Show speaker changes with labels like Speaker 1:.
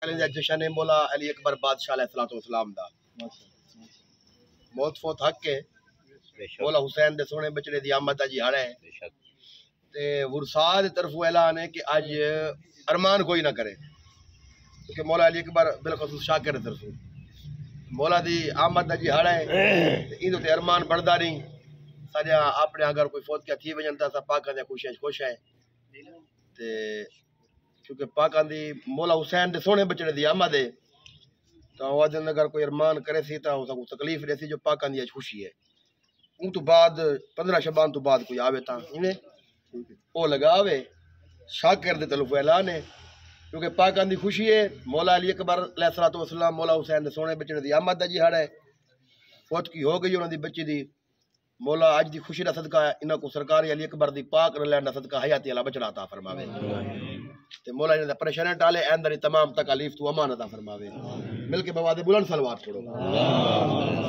Speaker 1: جشن مولا علی اکبر بادشاہ علیہ السلام دا موت فوت حق کے مولا حسین دے سونے بچڑے دی آمد دا جی ہڑا ہے تے ورسا دے طرف اعلان ہے کہ آج ارمان کوئی نہ کرے کیونکہ مولا علی اکبر بالخصوص شاکر دے طرف مولا دی آمد دا جی ہڑا ہے ایندو تے ارمان بڑھدا نہیں سارا اپنے اگر کوئی فوت کیا تھی وجن تا پاکاں دے خوش ہے تے کیونکہ پاکاں دی مولا حسین دے سونے بچڑے دی آمد ہے تو وہ دن اگر کوئی ارمان کرے سی تو اس کو تکلیف رہی جو پاکاں دی خوشی ہے ان تو بعد 15 شعبان تو بعد کوئی آوے تا انہیں او لگاوے شاکر دے طرف اعلان ہے کیونکہ پاکاں دی خوشی ہے مولا علی اکبر علیہ السلام مولا حسین دے سونے بچڑے دی آمد دا جی ہڑا ہے فوت کی ہو گئی انہاں دی بچی دی مولا اج دی خوشی دا صدقہ انہاں کو سرکار علی اکبر دی پاک رلین دا صدقہ حیاتی اللہ بچڑا عطا فرماوے تے مولا نے پریشانیاں ٹالے اندر تمام تکالیف تو امان عطا فرماوے مل کے بواد بلند صلوات پڑھو